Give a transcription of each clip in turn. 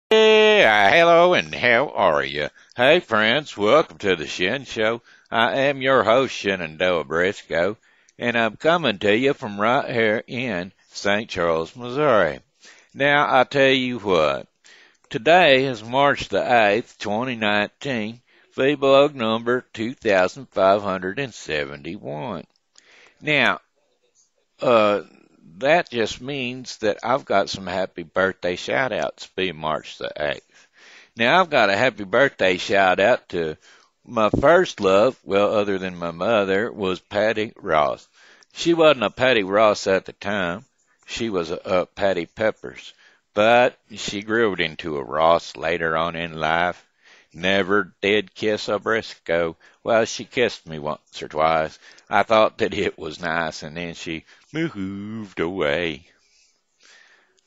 Hey, hello, and how are you? Hey, friends, welcome to the Shen Show. I am your host, Shenandoah Briscoe, and I'm coming to you from right here in St. Charles, Missouri. Now, I tell you what, today is March the 8th, 2019, Feeblog number 2571. Now, uh, that just means that I've got some happy birthday shout outs being March the 8th. Now, I've got a happy birthday shout out to my first love, well, other than my mother, was Patti Ross. She wasn't a Patti Ross at the time. She was a Patty Peppers. But she grew into a Ross later on in life. Never did kiss a Briscoe. Well, she kissed me once or twice. I thought that it was nice, and then she moved away.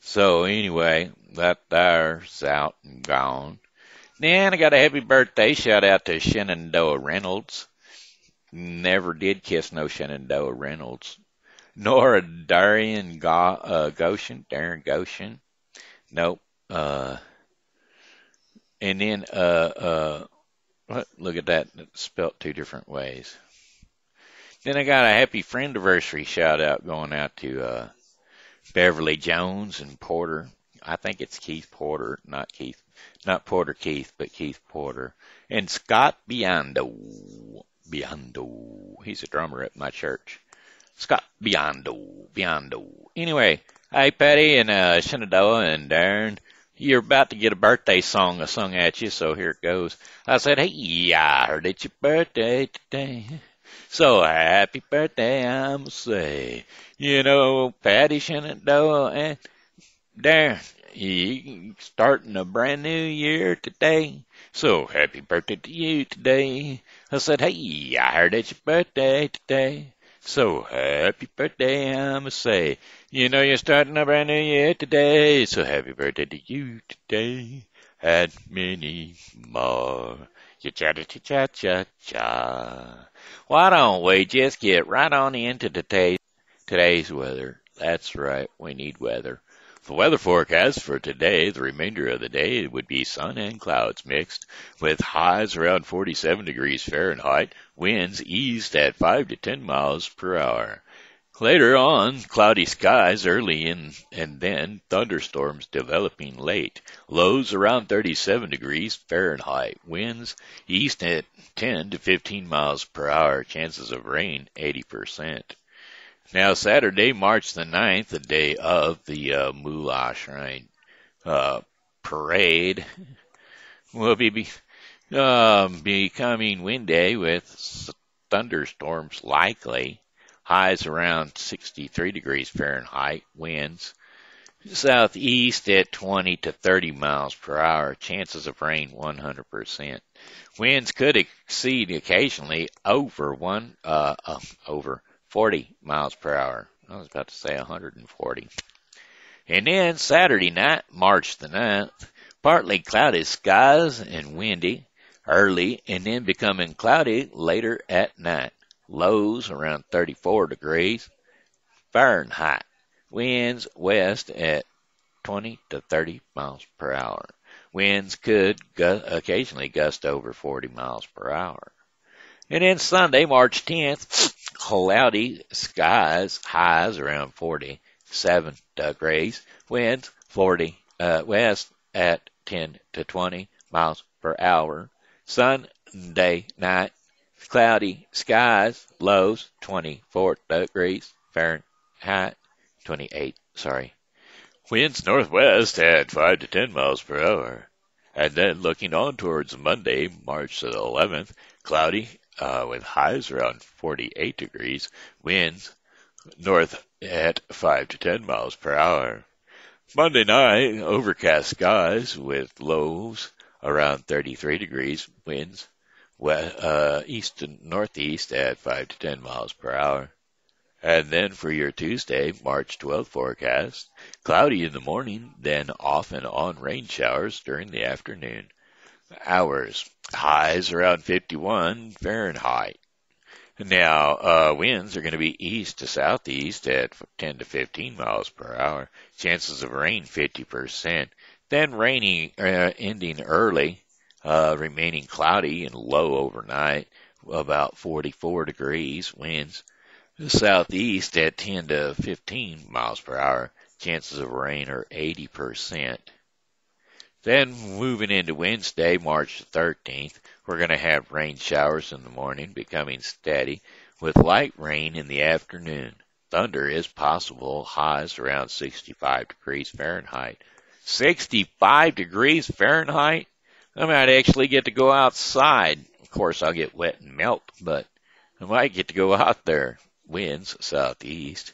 So anyway, that there's out and gone. Then I got a happy birthday shout out to Shenandoah Reynolds. Never did kiss no Shenandoah Reynolds. Nor a Darin Goshen. Nope. And then, look at that. It's spelt two different ways. Then I got a happy friend anniversary shout out going out to, Beverly Jones and Porter. I think it's Keith Porter, not Porter Keith, but Keith Porter. And Scott Biondo. He's a drummer at my church. Scott Biondo. Anyway, hey Patty and Shenandoah and Darin, you're about to get a birthday song sung at you, so here it goes. I said, hey, I heard it's your birthday today. So happy birthday, I'ma say. You know, Patty, Shenandoah, and Darin, you starting a brand new year today. So happy birthday to you today. I said, hey, I heard it's your birthday today. So happy birthday, I'ma say. You know you're starting a brand new year today. So happy birthday to you today. And many more. Cha-cha-cha-cha-cha. Why don't we just get right on into today's weather? That's right, we need weather. The weather forecast for today, the remainder of the day, would be sun and clouds mixed, with highs around 47 degrees Fahrenheit, winds east at 5 to 10 miles per hour. Later on, cloudy skies early in, and then thunderstorms developing late. Lows around 37 degrees Fahrenheit. Winds east at 10 to 15 miles per hour. Chances of rain 80%. Now, Saturday, March the 9th, the day of the Moolah Shrine parade, will be becoming windy with thunderstorms likely. Highs around 63 degrees Fahrenheit. Winds southeast at 20 to 30 miles per hour. Chances of rain 100%. Winds could exceed occasionally over 40 miles per hour. I was about to say 140. And then Saturday night, March the 9th, partly cloudy skies and windy early and then becoming cloudy later at night. Lows around 34 degrees Fahrenheit. Winds west at 20 to 30 miles per hour. Winds could occasionally gust over 40 miles per hour. And then Sunday, March 10th, cloudy skies, highs around 47 degrees, winds 40 west at 10 to 20 miles per hour. Sunday night, cloudy skies, lows 24 degrees Fahrenheit, 28, sorry. Winds northwest at 5 to 10 miles per hour. And then looking on towards Monday, March the 11th, cloudy with highs around 48 degrees, winds north at 5 to 10 miles per hour. Monday night, overcast skies with lows around 33 degrees, winds east and northeast at 5 to 10 miles per hour. And then for your Tuesday, March 12th forecast, cloudy in the morning, then off and on rain showers during the afternoon. Hours, highs around 51 Fahrenheit. Now, winds are going to be east to southeast at 10 to 15 miles per hour. Chances of rain 50%. Then rainy, ending early, remaining cloudy and low overnight, about 44 degrees, winds southeast at 10 to 15 miles per hour. Chances of rain are 80%. Then moving into Wednesday, March 13th, we're going to have rain showers in the morning, becoming steady, with light rain in the afternoon. Thunder is possible, highs around 65 degrees Fahrenheit. 65 degrees Fahrenheit? I might actually get to go outside. Of course, I'll get wet and melt, but I might get to go out there. Winds southeast.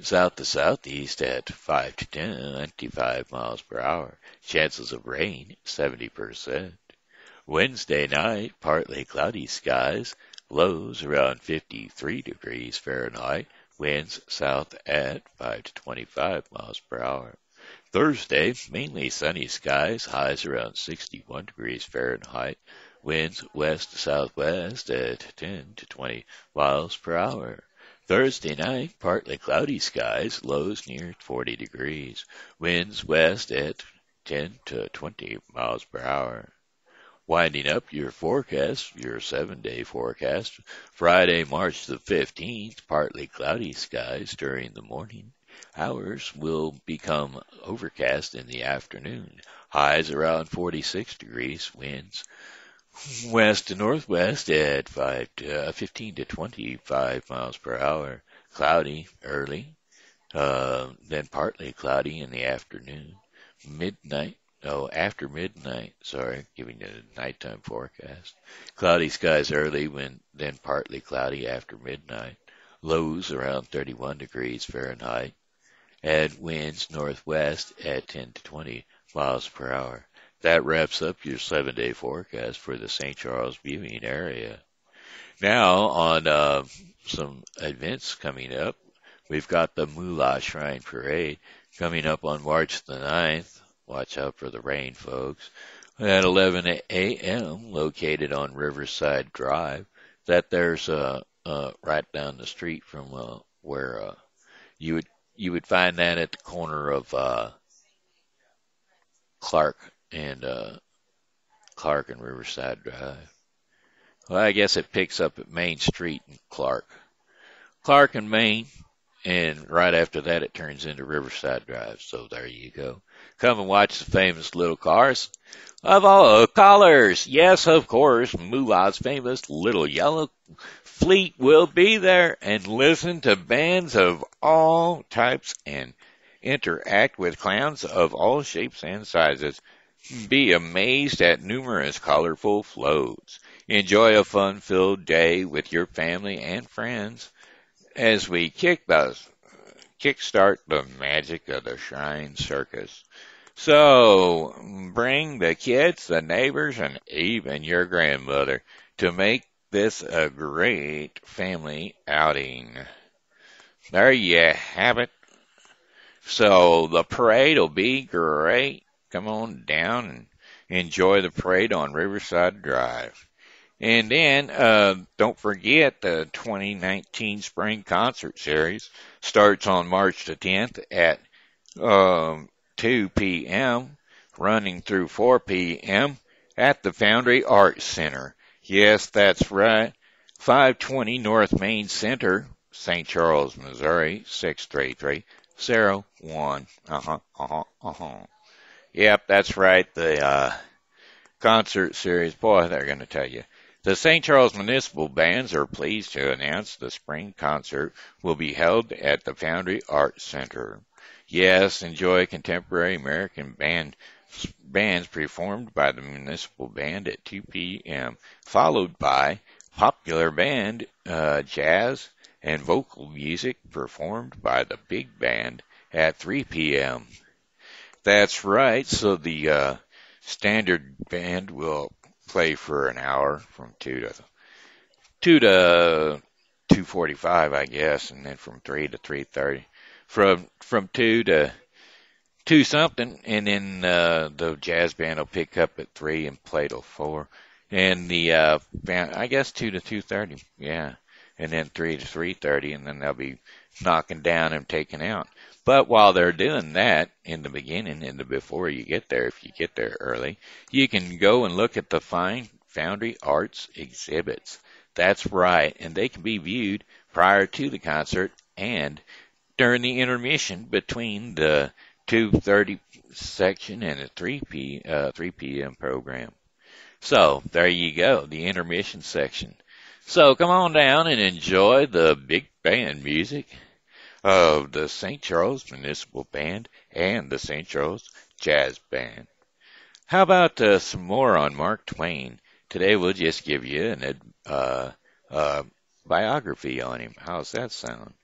South to southeast at 5 to 25 miles per hour. Chances of rain, 70%. Wednesday night, partly cloudy skies. Lows around 53 degrees Fahrenheit. Winds south at 5 to 25 miles per hour. Thursday, mainly sunny skies. Highs around 61 degrees Fahrenheit. Winds west to southwest at 10 to 20 miles per hour. Thursday night, partly cloudy skies, lows near 40 degrees. Winds west at 10 to 20 miles per hour. Winding up your forecast, your 7-day forecast. Friday, March the 15th, partly cloudy skies during the morning. Hours will become overcast in the afternoon. Highs around 46 degrees. Winds west to northwest at 15 to 25 miles per hour. Cloudy early, then partly cloudy in the afternoon. After midnight, giving you a nighttime forecast. Cloudy skies early, then partly cloudy after midnight. Lows around 31 degrees Fahrenheit. And winds northwest at 10 to 20 miles per hour. That wraps up your 7-day forecast for the St. Charles viewing area. Now, on some events coming up, we've got the Moolah Shrine Parade coming up on March the 9th. Watch out for the rain, folks. At 11 a.m., located on Riverside Drive. There's right down the street from where you would find that at the corner of Clark and Riverside Drive. Well, I guess it picks up at Main Street and Clark and Main, and right after that it turns into Riverside Drive. So there you go. Come and watch the famous little cars of all colors. Yes, of course, Moolah's famous little yellow fleet will be there, and listen to bands of all types and interact with clowns of all shapes and sizes. Be amazed at numerous colorful floats. Enjoy a fun-filled day with your family and friends as we kickstart the magic of the Shrine Circus. So, bring the kids, the neighbors, and even your grandmother to make this a great family outing. There you have it. So, the parade will be great. Come on down and enjoy the parade on Riverside Drive. And then, don't forget the 2019 Spring Concert Series starts on March the 10th at 2 p.m., running through 4 p.m. at the Foundry Arts Center. Yes, that's right. 520 North Main Center, St. Charles, Missouri, 63301. Yep, that's right. The concert series. Boy, they're going to tell you. The St. Charles Municipal Bands are pleased to announce the spring concert will be held at the Foundry Arts Center. Yes, enjoy contemporary American bands performed by the Municipal Band at 2 p.m., followed by popular band, jazz, and vocal music performed by the Big Band at 3 p.m. That's right, so the standard band will play for an hour from 2 to 2:45, I guess, and then from 3 to 3:30. From 2 to 2 something, and then the jazz band will pick up at 3 and play till 4. And the band, I guess 2 to 2:30, yeah. And then 3 to 3:30, and then they'll be knocking down and taking out. But while they're doing that in the beginning and before you get there, if you get there early, you can go and look at the fine Foundry Arts exhibits. That's right, and they can be viewed prior to the concert and during the intermission between the 2:30 section and a 3 p.m. program. So there you go, the intermission section. So come on down and enjoy the big band music of the St. Charles Municipal Band and the St. Charles Jazz Band. How about some more on Mark Twain? Today we'll just give you a biography on him. How's that sound?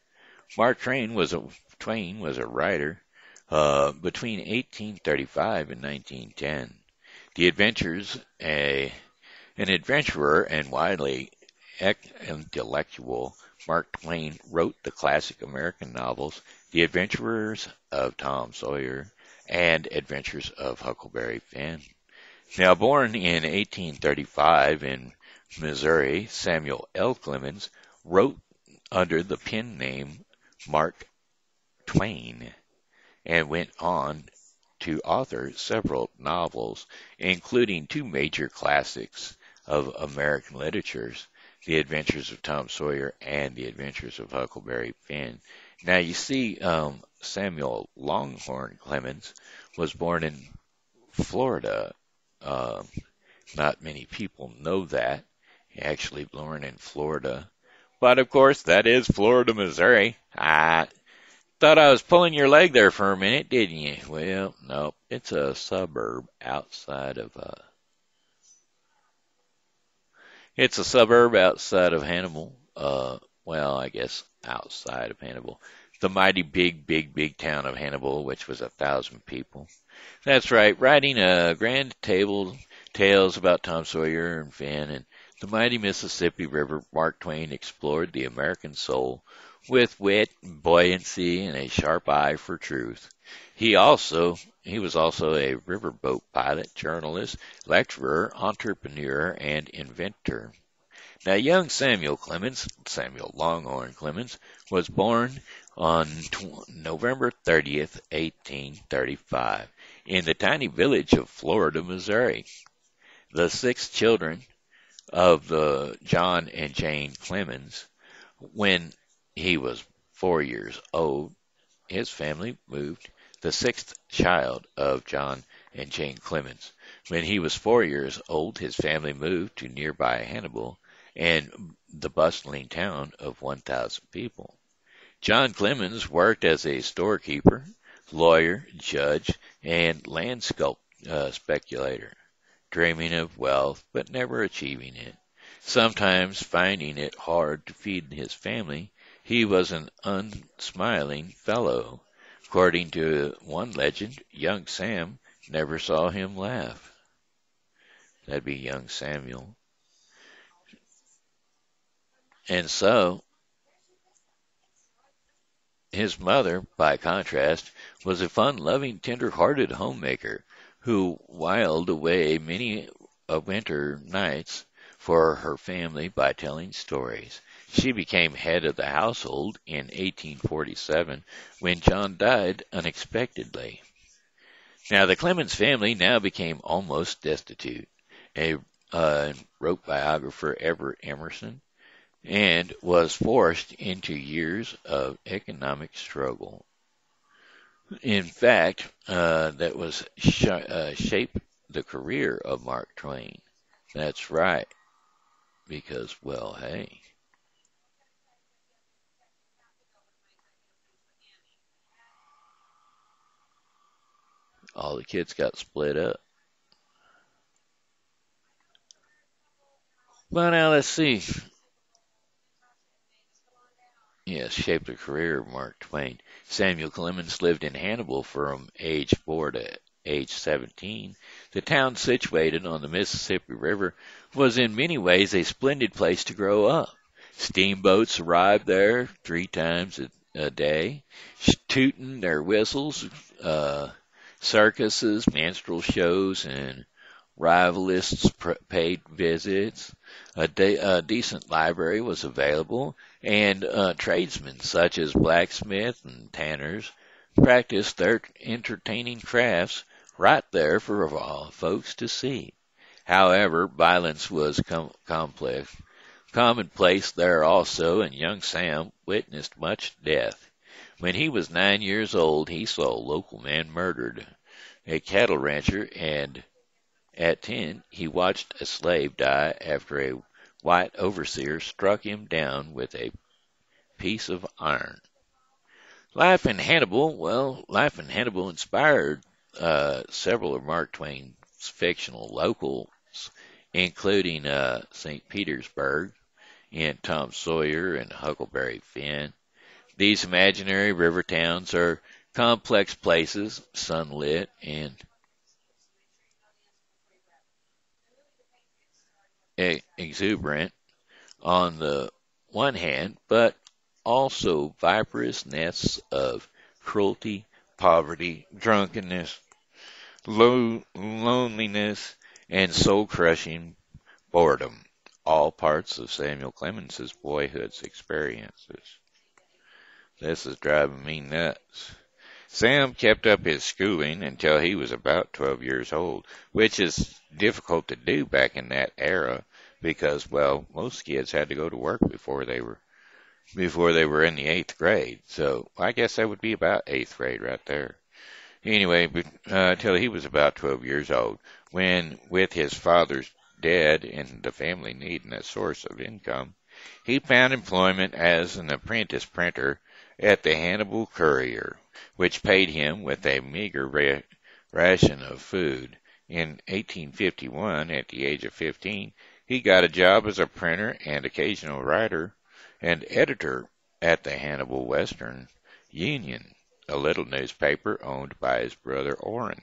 Mark Twain was a writer between 1835 and 1910. The adventures, an adventurer and widely intellectual, Mark Twain wrote the classic American novels, The Adventurers of Tom Sawyer and Adventures of Huckleberry Finn. Now born in 1835 in Missouri, Samuel L. Clemens wrote under the pen name Mark Twain and went on to author several novels, including two major classics of American literatures, The Adventures of Tom Sawyer and The Adventures of Huckleberry Finn. Now you see, Samuel Longhorn Clemens was born in Florida. Not many people know that. He actually born in Florida. But of course, that is Florida, Missouri. I thought I was pulling your leg there for a minute, didn't you? Well, no, it's a suburb outside of, Hannibal. Well, I guess outside of Hannibal. The mighty big town of Hannibal, which was 1,000 people. That's right, writing a grand tales about Tom Sawyer and Finn and the mighty Mississippi River. Mark Twain explored the American soul with wit, buoyancy, and a sharp eye for truth. He was also a riverboat pilot, journalist, lecturer, entrepreneur, and inventor. Now, young Samuel Longhorn Clemens, was born on November 30th, 1835, in the tiny village of Florida, Missouri. The six children of the John and Jane Clemens. When he was 4 years old, his family moved, the sixth child of John and Jane Clemens. When he was 4 years old, his family moved to nearby Hannibal and the bustling town of 1,000 people. John Clemens worked as a storekeeper, lawyer, judge, and land speculator, dreaming of wealth but never achieving it. Sometimes finding it hard to feed his family, he was an unsmiling fellow. According to one legend, young Sam never saw him laugh. That'd be young Samuel. And so, his mother, by contrast, was a fun-loving, tender-hearted homemaker who whiled away many winter nights for her family by telling stories. She became head of the household in 1847 when John died unexpectedly. Now, the Clemens family now became almost destitute. Wrote biographer Everett Emerson, and was forced into years of economic struggle. In fact, that was shaped the career of Mark Twain. That's right, because, well, hey. All the kids got split up. Well, now let's see. Yes, shaped the career of Mark Twain. Samuel Clemens lived in Hannibal from age 4 to age 17. The town, situated on the Mississippi River, was in many ways a splendid place to grow up. Steamboats arrived there 3 times a day, tooting their whistles, circuses, minstrel shows, and rivalists paid visits. A decent library was available, and tradesmen such as blacksmiths and tanners practiced their entertaining crafts right there for all folks to see. However, violence was commonplace there also, and young Sam witnessed much death. When he was 9 years old, he saw a local man murdered, a cattle rancher, and at 10, he watched a slave die after a white overseer struck him down with a piece of iron. Life in Hannibal inspired several of Mark Twain's fictional locals, including St. Petersburg in Tom Sawyer and Huckleberry Finn. These imaginary river towns are complex places, sunlit and exuberant on the one hand, but also viperous nests of cruelty, poverty, drunkenness, loneliness, and soul-crushing boredom, all parts of Samuel Clemens's boyhood's experiences. This is driving me nuts. Sam kept up his schooling until he was about 12 years old, which is difficult to do back in that era because, well, most kids had to go to work before they were in the 8th grade. So I guess that would be about 8th grade right there. Anyway, till he was about 12 years old, when, with his father's dead and the family needing a source of income, he found employment as an apprentice printer at the Hannibal Courier, which paid him with a meager ration of food. In 1851, at the age of 15, he got a job as a printer and occasional writer and editor at the Hannibal Western Union, a little newspaper owned by his brother Orrin.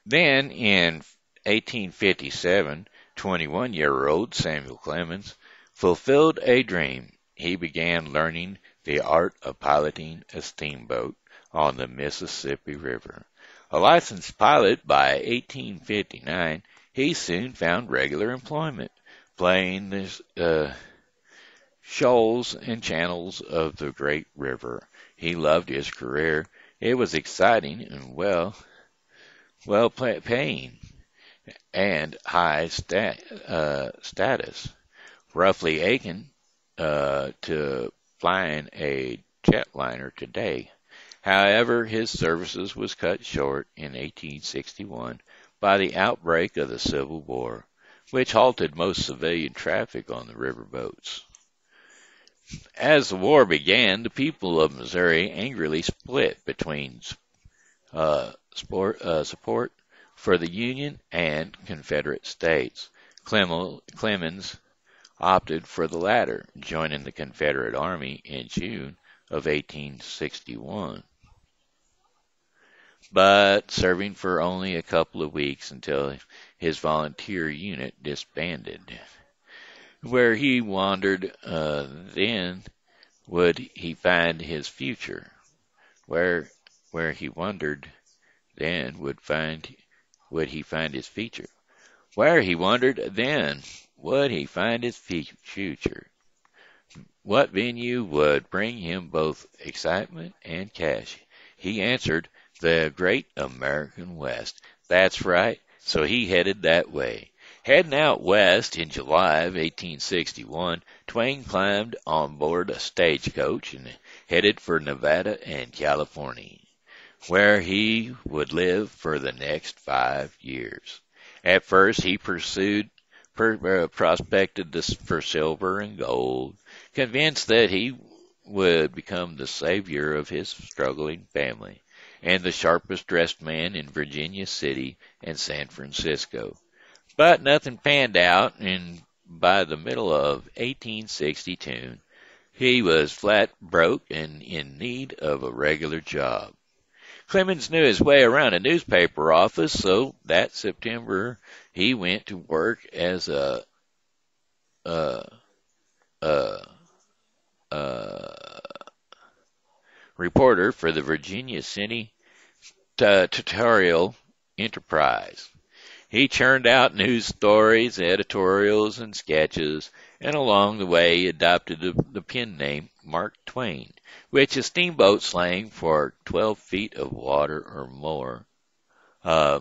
Then, in 1857, 21-year-old Samuel Clemens fulfilled a dream. He began learning the art of piloting a steamboat on the Mississippi River. A licensed pilot by 1859, he soon found regular employment, playing the shoals and channels of the great river. He loved his career. It was exciting and well paying and high status, roughly akin to flying a jetliner today. However, his services was cut short in 1861 by the outbreak of the Civil War, which halted most civilian traffic on the riverboats. As the war began, the people of Missouri angrily split between support for the Union and Confederate states. Clemens opted for the latter, joining the Confederate Army in June of 1861, but serving for only a couple of weeks until his volunteer unit disbanded. Where he wandered, then would he find his future? Where he wandered, then would he find his future? Where he wandered, then would he find his future? What venue would bring him both excitement and cash? He answered, the great American West. That's right, so he headed that way. Heading out west in July of 1861, Twain climbed on board a stagecoach and headed for Nevada and California, where he would live for the next 5 years. At first, he prospected for silver and gold, convinced that he would become the savior of his struggling family and the sharpest dressed man in Virginia City and San Francisco. But nothing panned out, and by the middle of 1862, he was flat broke and in need of a regular job. Clemens knew his way around a newspaper office, so that September he went to work as a reporter for the Virginia City Territorial Enterprise. He churned out news stories, editorials, and sketches, and along the way he adopted the pen name Mark Twain, which is steamboat slang for 12 feet of water or more, uh,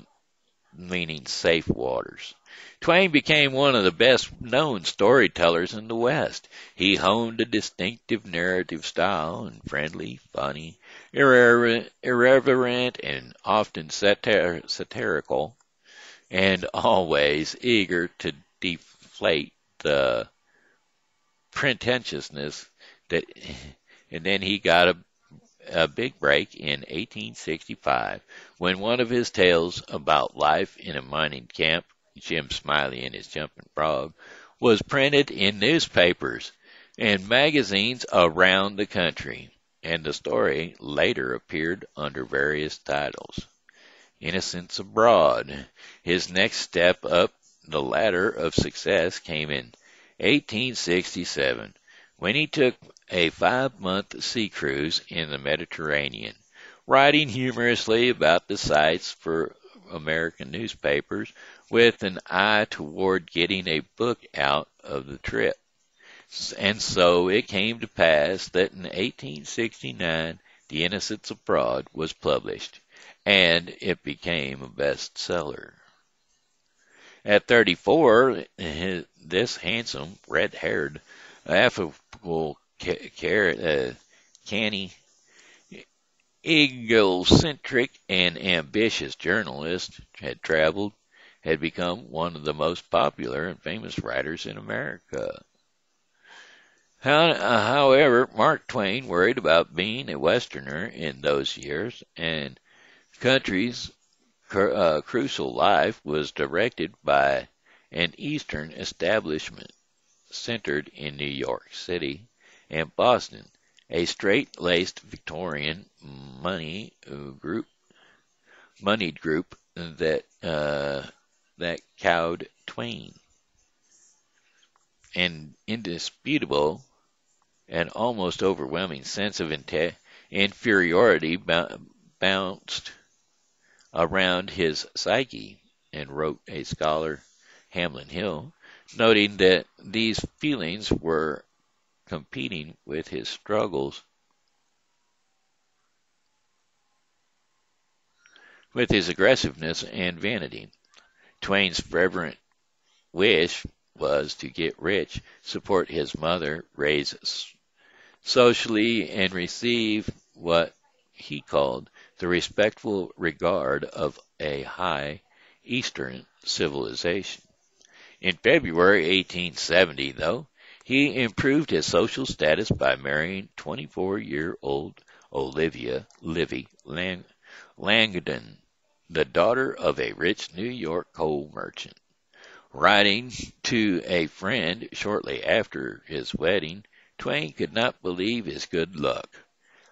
meaning safe waters. Twain became one of the best-known storytellers in the West. He honed a distinctive narrative style and friendly, funny, irreverent and often satirical, and always eager to deflate the pretentiousness that. And then he got a big break in 1865 when one of his tales about life in a mining camp, Jim Smiley and his jumping frog, was printed in newspapers and magazines around the country, and the story later appeared under various titles. Innocents Abroad. His next step up the ladder of success came in 1867 when he took a 5-month sea cruise in the Mediterranean, writing humorously about the sights for American newspapers with an eye toward getting a book out of the trip. And so it came to pass that in 1869, The Innocents Abroad was published, and it became a bestseller. At 34, this handsome, red-haired, affable, canny, egocentric, and ambitious journalist had become one of the most popular and famous writers in America. However, Mark Twain worried about being a Westerner in those years, and country's crucial life was directed by an Eastern establishment centered in New York City and Boston, a straight-laced Victorian moneyed group that cowed Twain. An indisputable and almost overwhelming sense of inferiority bounced around his psyche, and wrote a scholar, Hamlin Hill, noting that these feelings were competing with his struggles with his aggressiveness and vanity. Twain's fervent wish was to get rich, support his mother, raise socially, and receive what he called the respectful regard of a high Eastern civilization. In February 1870, though, he improved his social status by marrying 24-year-old Olivia Livy Langdon, the daughter of a rich New York coal merchant. Writing to a friend shortly after his wedding, Twain could not believe his good luck.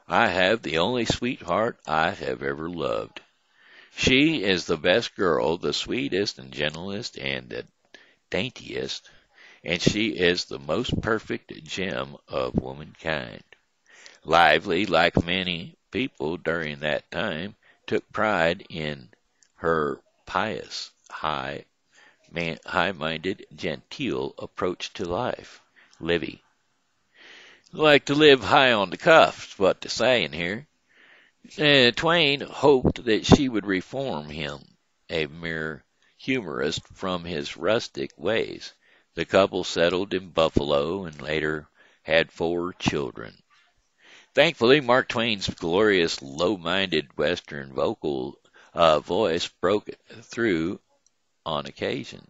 I have the only sweetheart I have ever loved. She is the best girl, the sweetest and gentlest and the daintiest, and she is the most perfect gem of womankind. Lively, like many people during that time, took pride in her pious, high-minded, genteel approach to life. Livy. Like to live high on the cuff, is what they're saying here. Twain hoped that she would reform him, a mere humorist, from his rustic ways. The couple settled in Buffalo and later had 4 children. Thankfully, Mark Twain's glorious, low-minded Western voice broke through on occasion.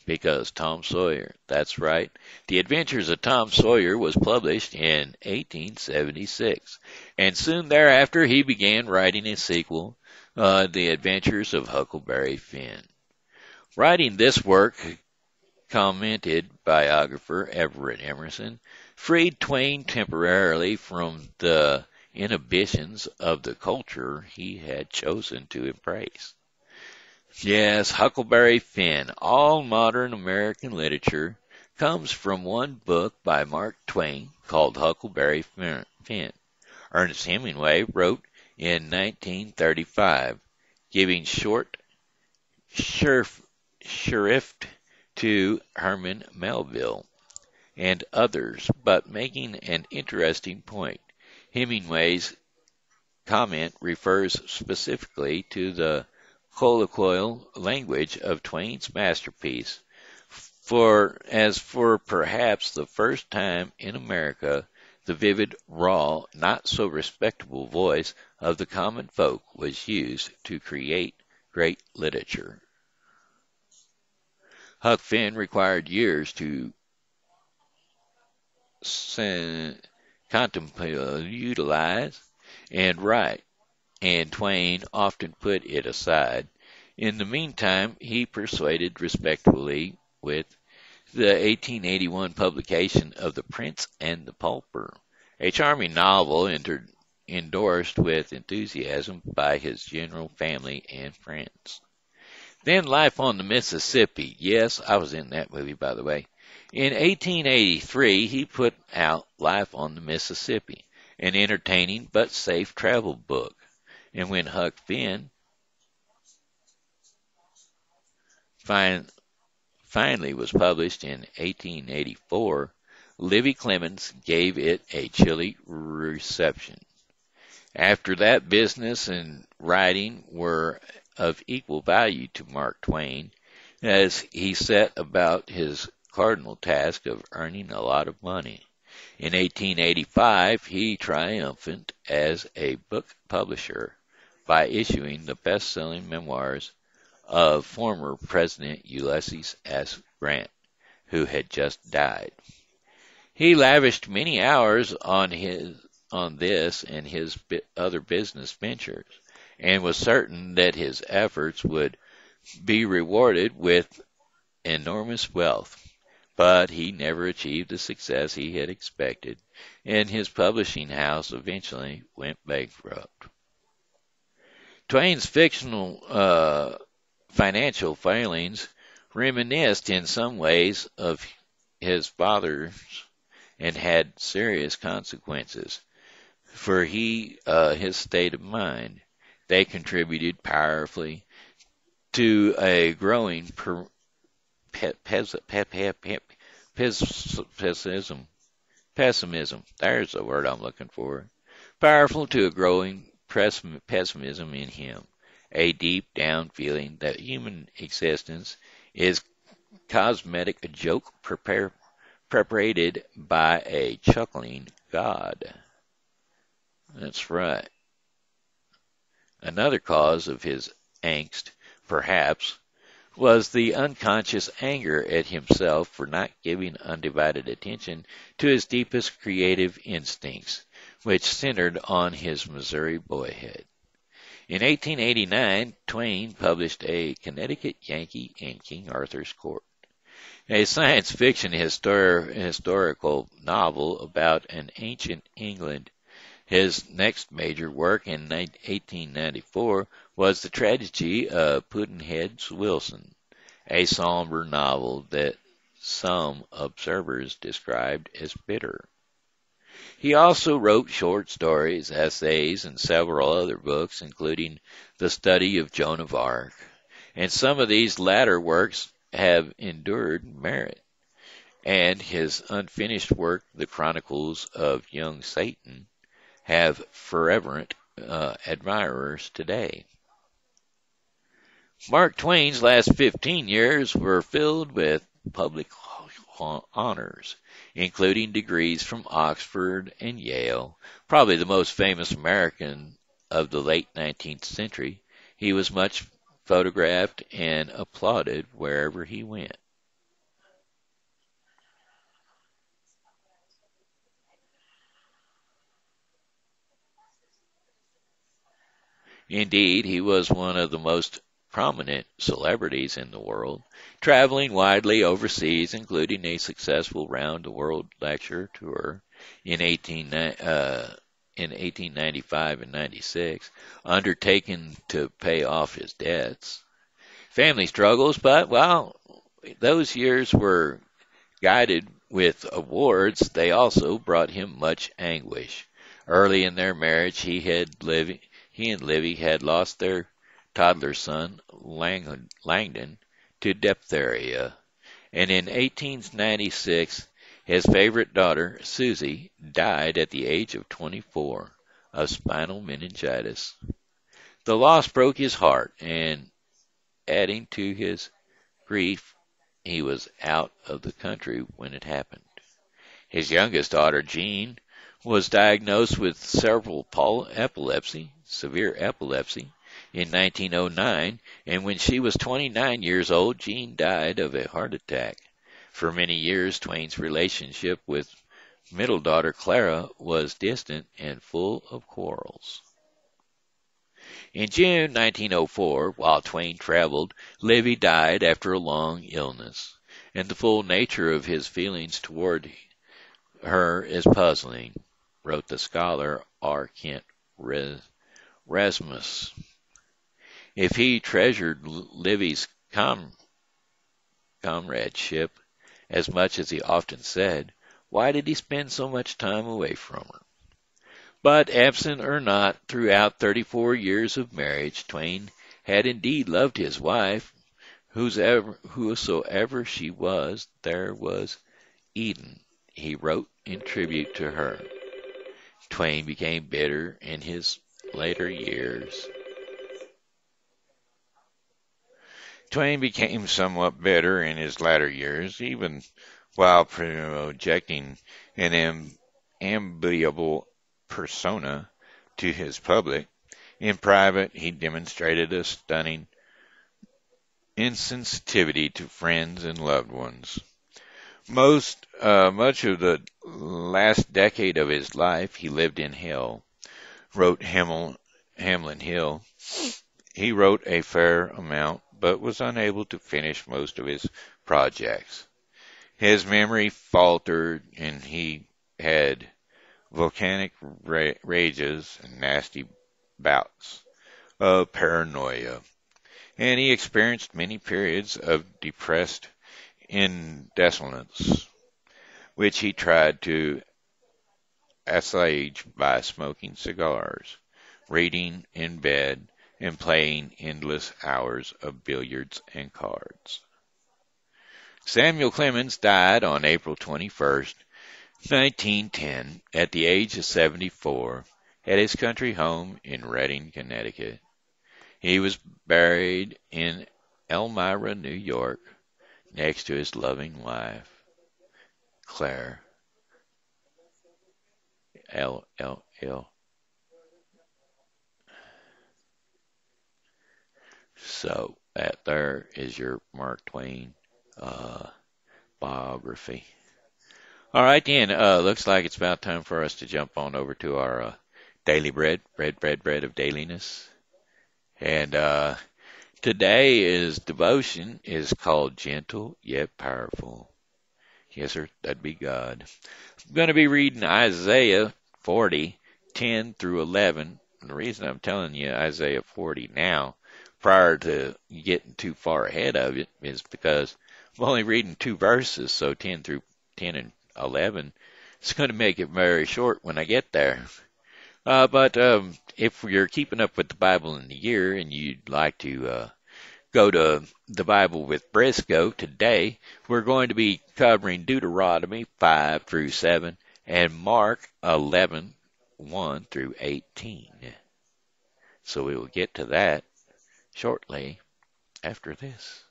Because Tom Sawyer, that's right. The Adventures of Tom Sawyer was published in 1876, and soon thereafter he began writing a sequel, The Adventures of Huckleberry Finn. Writing this work, commented biographer Everett Emerson, freed Twain temporarily from the inhibitions of the culture he had chosen to embrace. Yes, Huckleberry Finn, all modern American literature, comes from one book by Mark Twain called Huckleberry Finn. Ernest Hemingway wrote in 1935, giving short shrift to Herman Melville. and others, but making an interesting point. Hemingway's comment refers specifically to the colloquial language of Twain's masterpiece, for perhaps the first time in America, the vivid, raw, not so respectable voice of the common folk was used to create great literature. Huck Finn required years to contemplate, utilize, and write, and Twain often put it aside. In the meantime, he persuaded respectfully with the 1881 publication of The Prince and the Pauper, a charming novel endorsed with enthusiasm by his general family and friends. Then Life on the Mississippi. Yes, I was in that movie, by the way. In 1883, he put out Life on the Mississippi, an entertaining but safe travel book. And when Huck Finn finally was published in 1884, Livy Clemens gave it a chilly reception. After that, business and writing were of equal value to Mark Twain, as he set about his cardinal task of earning a lot of money. In 1885, he triumphed as a book publisher by issuing the best-selling memoirs of former President Ulysses S. Grant, who had just died. He lavished many hours on this and his other business ventures, and was certain that his efforts would be rewarded with enormous wealth. But he never achieved the success he had expected, and his publishing house eventually went bankrupt. Twain's fictional financial failings reminisced in some ways of his father's and had serious consequences for his state of mind. They contributed powerfully to a growing pessimism. There's the word I'm looking for. Powerful to a growing pessimism in him, a deep down feeling that human existence is cosmetic, a joke perpetrated by a chuckling God. That's right. Another cause of his angst, perhaps, was the unconscious anger at himself for not giving undivided attention to his deepest creative instincts, which centered on his Missouri boyhood. In 1889, Twain published A Connecticut Yankee in King Arthur's Court, a science fiction historical novel about an ancient England. His next major work in 1894 was the tragedy of Pudd'nhead's Wilson, a somber novel that some observers described as bitter. He also wrote short stories, essays, and several other books, including The Study of Joan of Arc, and some of these latter works have endured merit, and his unfinished work, The Chronicles of Young Satan, have fervent admirers today. Mark Twain's last 15 years were filled with public honors, including degrees from Oxford and Yale. Probably the most famous American of the late 19th century, he was much photographed and applauded wherever he went. Indeed, he was one of the most prominent celebrities in the world, traveling widely overseas, including a successful round-the-world lecture tour in 1895 and 96, undertaken to pay off his debts. Family struggles, but, well, those years were guided with awards. They also brought him much anguish. Early in their marriage, he and Livy had lost their toddler son, Langdon, to diphtheria, and in 1896 His favorite daughter, Susie, died at the age of 24 of spinal meningitis. The loss broke his heart, and adding to his grief, he was out of the country when it happened. His youngest daughter, Jean, was diagnosed with cerebral epilepsy, severe epilepsy, in 1909, and when she was 29 years old, Jean died of a heart attack. For many years, Twain's relationship with middle daughter Clara was distant and full of quarrels. In June 1904, while Twain traveled, Livy died after a long illness, and the full nature of his feelings toward her is puzzling, wrote the scholar R. Kent Rasmus. If he treasured Livy's comradeship as much as he often said, why did he spend so much time away from her? But absent or not, throughout 34 years of marriage, Twain had indeed loved his wife. Whosoever she was, there was Eden, he wrote in tribute to her. Twain became bitter in his later years. Twain became somewhat bitter in his latter years, even while projecting an amiable persona to his public. In private, he demonstrated a stunning insensitivity to friends and loved ones. Much of the last decade of his life, he lived in hell, wrote Hamlin Hill. He wrote a fair amount, but was unable to finish most of his projects. His memory faltered, and he had volcanic rages and nasty bouts of paranoia, and he experienced many periods of depressed indolence, which he tried to assuage by smoking cigars, reading in bed, and playing endless hours of billiards and cards. Samuel Clemens died on April 21st, 1910, at the age of 74, at his country home in Redding, Connecticut. He was buried in Elmira, New York, next to his loving wife, Claire. L. So that there is your Mark Twain biography. All right, then. Looks like it's about time for us to jump on over to our daily bread of dailiness. And today's devotion is called Gentle Yet Powerful. Yes, sir, that'd be God. I'm going to be reading Isaiah 40, 10 through 11. And the reason I'm telling you Isaiah 40 now, prior to getting too far ahead of it, is because I'm only reading 2 verses, so 10 and 11. It's going to make it very short when I get there. But if you're keeping up with the Bible in the year and you'd like to go to the Bible with Briscoe today, we're going to be covering Deuteronomy 5 through 7 and Mark 11, 1 through 18. So we will get to that shortly after this.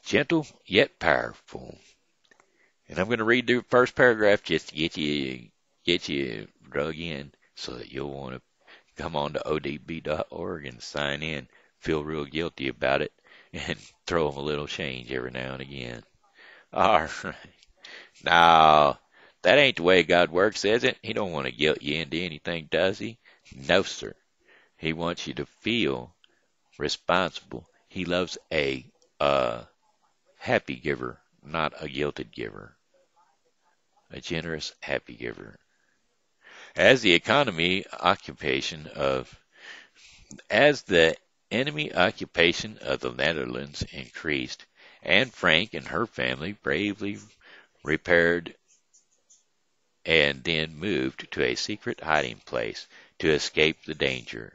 Gentle yet powerful. And I'm going to read the first paragraph just to get you drug in so that you'll want to come on to odb.org and sign in, feel real guilty about it, and throw them a little change every now and again. All right. Now, that ain't the way God works, is it? He don't want to guilt you into anything, does he? No, sir. He wants you to feel responsible. He loves a happy giver, not a guilted giver. A generous, happy giver. As the enemy occupation of the Netherlands increased, Anne Frank and her family bravely repaired and then moved to a secret hiding place to escape the danger.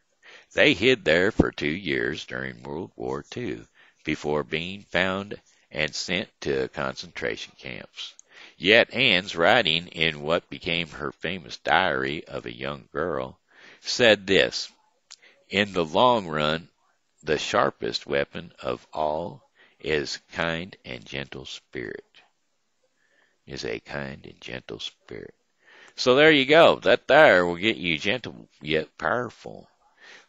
They hid there for 2 years during World War II before being found and sent to concentration camps. Yet Anne's writing in what became her famous diary of a young girl said this: in the long run, the sharpest weapon of all is kind and gentle spirit. Is a kind and gentle spirit. So there you go. That there will get you gentle yet powerful.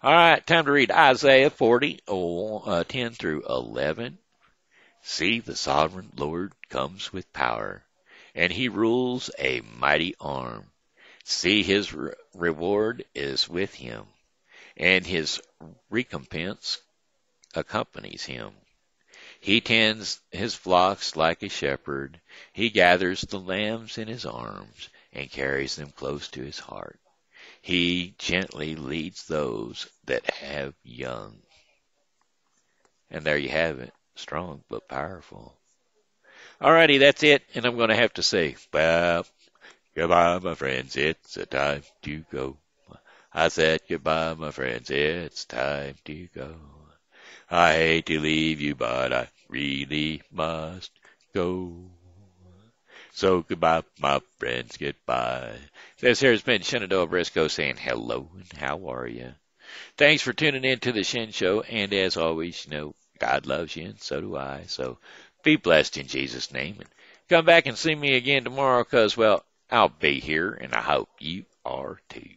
All right, time to read Isaiah 40, 10 through 11. See, the sovereign Lord comes with power, and he rules a mighty arm. See, his reward is with him, and his recompense accompanies him. He tends his flocks like a shepherd. He gathers the lambs in his arms and carries them close to his heart. He gently leads those that have young. And there you have it. Strong but powerful. Alrighty, that's it. And I'm going to have to say, well, goodbye, my friends. It's a time to go. I said goodbye, my friends. It's time to go. I hate to leave you, but I really must go. So goodbye, my friends, goodbye. This here has been Shenandoah Briscoe saying hello and how are you? Thanks for tuning in to the Shen Show, and as always, God loves you and so do I. So be blessed in Jesus' name, and come back and see me again tomorrow, 'cause, well, I'll be here, and I hope you are too.